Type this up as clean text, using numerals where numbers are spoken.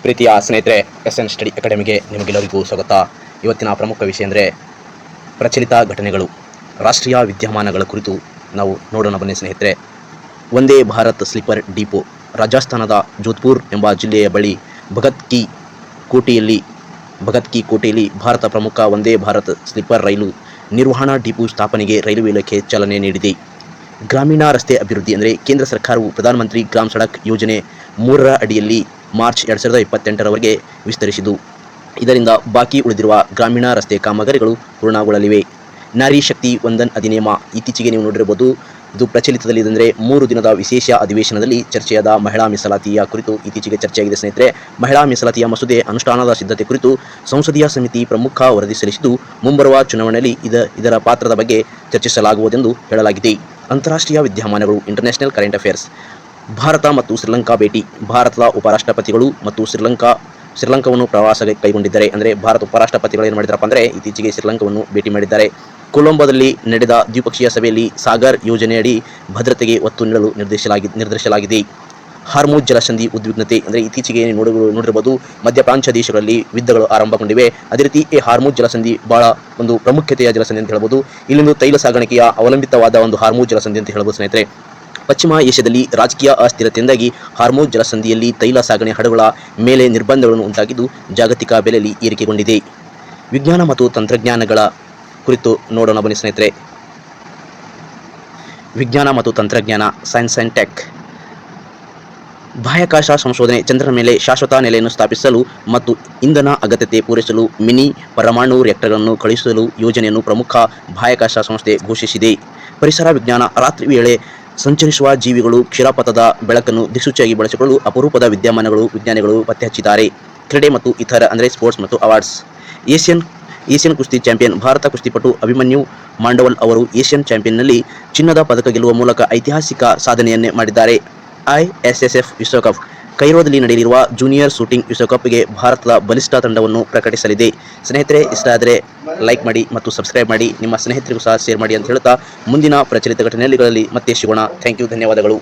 ಪ್ರೀತಿಯ ಸ್ನೇಹಿತರೆ, SN study ಅಕಾಡೆಮಿಗೆ ನಿಮಗೆಲ್ಲರಿಗೂ ಸ್ವಾಗತ. ಇವತ್ತಿನ ಪ್ರಮುಖ ವಿಷಯ ಅಂದರೆ ಪ್ರಚಲಿತ ಘಟನೆಗಳು, ರಾಷ್ಟ್ರೀಯ ವಿದ್ಯಮಾನಗಳ ಕುರಿತು ನಾವು ನೋಡೋಣ ಬನ್ನಿ ಸ್ನೇಹಿತರೆ. ವಂದೇ ಭಾರತ್ ಸ್ಲೀಪರ್ ಡಿಪೋ ರಾಜಸ್ಥಾನದ ಜೋಧ್ಪುರ್ ಎಂಬ ಜಿಲ್ಲೆಯ ಬಳಿ ಭಗತ್ ಕಿ ಕೋಟೆಯಲ್ಲಿ ಭಾರತ ಪ್ರಮುಖ ವಂದೇ ಭಾರತ್ ಸ್ಲೀಪರ್ ರೈಲು ನಿರ್ವಹಣಾ ಡಿಪೋ ಸ್ಥಾಪನೆಗೆ ರೈಲ್ವೆ ಇಲಾಖೆ ಚಾಲನೆ ನೀಡಿದೆ. ಗ್ರಾಮೀಣ ರಸ್ತೆ ಅಭಿವೃದ್ಧಿ ಅಂದರೆ ಕೇಂದ್ರ ಸರ್ಕಾರವು ಪ್ರಧಾನಮಂತ್ರಿ ಗ್ರಾಮ್ ಸಡಕ್ ಯೋಜನೆ 3ರ ಅಡಿಯಲ್ಲಿ ಮಾರ್ಚ್ 2028ರವರೆಗೆ ವಿಸ್ತರಿಸಿದ್ದು, ಇದರಿಂದ ಬಾಕಿ ಉಳಿದಿರುವ ಗ್ರಾಮೀಣ ರಸ್ತೆ ಕಾಮಗಾರಿಗಳು ಪೂರ್ಣಗೊಳ್ಳಲಿವೆ. ನಾರಿ ಶಕ್ತಿ ವಂದನ್ ಅಧಿನಿಯಮ ಇತ್ತೀಚೆಗೆ ನೀವು ನೋಡಿರಬಹುದು. ಇದು ಪ್ರಚಲಿತದಲ್ಲಿದೆ ಅಂದರೆ 3 ದಿನದ ವಿಶೇಷ ಅಧಿವೇಶನದಲ್ಲಿ ಚರ್ಚೆಯಾದ ಮಹಿಳಾ ಮೀಸಲಾತಿಯ ಕುರಿತು ಇತ್ತೀಚೆಗೆ ಚರ್ಚೆಯಾಗಿದೆ ಸ್ನೇಹಿತರೆ. ಮಹಿಳಾ ಮೀಸಲಾತಿಯ ಮಸೂದೆ ಅನುಷ್ಠಾನದ ಸಿದ್ಧತೆ ಕುರಿತು ಸಂಸದೀಯ ಸಮಿತಿ ಪ್ರಮುಖ ವರದಿ ಸಲ್ಲಿಸಿದ್ದು, ಮುಂಬರುವ ಚುನಾವಣೆಯಲ್ಲಿ ಇದರ ಪಾತ್ರದ ಬಗ್ಗೆ ಚರ್ಚಿಸಲಾಗುವುದೆಂದು ಹೇಳಲಾಗಿದೆ. ಅಂತಾರಾಷ್ಟ್ರೀಯ ವಿದ್ಯಮಾನಗಳು, ಇಂಟರ್ನ್ಯಾಷನಲ್ ಕರೆಂಟ್ ಅಫೇರ್ಸ್. ಭಾರತ ಮತ್ತು ಶ್ರೀಲಂಕಾ ಭೇಟಿ. ಭಾರತದ ಉಪರಾಷ್ಟ್ರಪತಿಗಳು ಮತ್ತು ಶ್ರೀಲಂಕಾವನ್ನು ಪ್ರವಾಸ ಕೈಗೊಂಡಿದ್ದಾರೆ. ಅಂದರೆ ಭಾರತ ಉಪರಾಷ್ಟ್ರಪತಿಗಳು ಏನು ಮಾಡಿದಾರಪ್ಪ ಅಂದರೆ ಇತ್ತೀಚೆಗೆ ಶ್ರೀಲಂಕಾವನ್ನು ಭೇಟಿ ಮಾಡಿದ್ದಾರೆ. ಕೊಲಂಬೋದಲ್ಲಿ ನಡೆದ ದ್ವಿಪಕ್ಷೀಯ ಸಭೆಯಲ್ಲಿ ಸಾಗರ್ ಯೋಜನೆಯಡಿ ಭದ್ರತೆಗೆ ಒತ್ತು ನೀಡಲು ನಿರ್ಧರಿಸಲಾಗಿದೆ. ಹಾರ್ಮುಜ್ ಜಲಸಂಧಿ ಉದ್ವಿಗ್ನತೆ ಅಂದರೆ ಇತ್ತೀಚೆಗೆ ನೋಡಿರಬಹುದು, ಮಧ್ಯಪ್ರಾಚ್ಯ ದೇಶಗಳಲ್ಲಿ ಯುದ್ಧಗಳು ಆರಂಭಗೊಂಡಿವೆ. ಅದೇ ರೀತಿ ಈ ಹಾರ್ಮುಜ್ ಜಲಸಂಧಿ ಬಹಳ ಒಂದು ಪ್ರಾಮುಖ್ಯತೆಯ ಜಲಸಂಧಿ ಅಂತ ಹೇಳ್ಬೋದು. ಇಲ್ಲಿಂದು ತೈಲ ಸಾಗಾಣಿಕೆಯ ಅವಲಂಬಿತವಾದ ಒಂದು ಹಾರ್ಮುಜ್ ಜಲಸಂಧಿ ಅಂತ ಹೇಳ್ಬೋದು ಸ್ನೇಹಿತರೆ. ಪಶ್ಚಿಮ ಏಷ್ಯಾದಲ್ಲಿ ರಾಜಕೀಯ ಅಸ್ಥಿರತೆಯಿಂದಾಗಿ ಹಾರ್ಮುಜ್ ಜಲಸಂಧಿಯಲ್ಲಿ ತೈಲ ಸಾಗಣೆ ಹಡಗುಗಳ ಮೇಲೆ ನಿರ್ಬಂಧಗಳನ್ನು ಉಂಟಾಗಿದ್ದು, ಜಾಗತಿಕ ಬೆಲೆಯಲ್ಲಿ ಏರಿಕೆಗೊಂಡಿದೆ. ವಿಜ್ಞಾನ ಮತ್ತು ತಂತ್ರಜ್ಞಾನಗಳ ಕುರಿತು ನೋಡೋಣ ಬನ್ನಿ ಸ್ನೇಹಿತರೆ. ವಿಜ್ಞಾನ ಮತ್ತು ತಂತ್ರಜ್ಞಾನ, ಸೈನ್ಸ್ ಆ್ಯಂಡ್ ಟೆಕ್. ಬಾಹ್ಯಾಕಾಶ ಸಂಶೋಧನೆ. ಚಂದ್ರನ ಮೇಲೆ ಶಾಶ್ವತ ನೆಲೆಯನ್ನು ಸ್ಥಾಪಿಸಲು ಮತ್ತು ಇಂಧನ ಅಗತ್ಯತೆ ಪೂರೈಸಲು ಮಿನಿ ಪರಮಾಣು ರಿಯಾಕ್ಟರ್ಗಳನ್ನು ಕಳುಹಿಸಲು ಯೋಜನೆಯನ್ನು ಪ್ರಮುಖ ಬಾಹ್ಯಾಕಾಶ ಸಂಸ್ಥೆ ಘೋಷಿಸಿದೆ. ಪರಿಸರ ವಿಜ್ಞಾನ. ರಾತ್ರಿ ವೇಳೆ ಸಂಚರಿಸುವ ಜೀವಿಗಳು ಕ್ಷೀರಪಥದ ಬೆಳಕನ್ನು ದಿಕ್ಸೂಚಿಯಾಗಿ ಬಳಸಿಕೊಳ್ಳಲು ಅಪರೂಪದ ವಿಜ್ಞಾನಿಗಳು ಪತ್ತೆ ಹಚ್ಚಿದ್ದಾರೆ. ಕ್ರೀಡೆ ಮತ್ತು ಇತರ ಅಂದರೆ ಸ್ಪೋರ್ಟ್ಸ್ ಮತ್ತು ಅವಾರ್ಡ್ಸ್. ಏಷ್ಯನ್ ಕುಸ್ತಿ ಚಾಂಪಿಯನ್. ಭಾರತ ಕುಸ್ತಿಪಟು ಅಭಿಮನ್ಯು ಮಾಂಡವಲ್ ಅವರು ಏಷ್ಯನ್ ಚಾಂಪಿಯನ್ನಲ್ಲಿ ಚಿನ್ನದ ಪದಕ ಗೆಲ್ಲುವ ಮೂಲಕ ಐತಿಹಾಸಿಕ ಸಾಧನೆಯನ್ನೇ ಮಾಡಿದ್ದಾರೆ. ISSF ವಿಶ್ವಕಪ್. ಕೈರೋದಲ್ಲಿ ನಡೆಯಲಿರುವ ಜೂನಿಯರ್ ಶೂಟಿಂಗ್ ವಿಶ್ವಕಪ್ಗೆ ಭಾರತದ ಬಲಿಷ್ಠ ತಂಡವನ್ನು ಪ್ರಕಟಿಸಲಿದೆ. ಸ್ನೇಹಿತರೆ, ಇಷ್ಟ ಆದರೆ ಲೈಕ್ ಮಾಡಿ ಮತ್ತು ಸಬ್ಸ್ಕ್ರೈಬ್ ಮಾಡಿ, ನಿಮ್ಮ ಸ್ನೇಹಿತರಿಗೂ ಸಹ ಶೇರ್ ಮಾಡಿ ಅಂತ ಹೇಳ್ತಾ ಮುಂದಿನ ಪ್ರಚಲಿತ ಘಟನೆಗಳಲ್ಲಿ ಮತ್ತೆ ಸಿಗೋಣ. ಥ್ಯಾಂಕ್ ಯು, ಧನ್ಯವಾದಗಳು.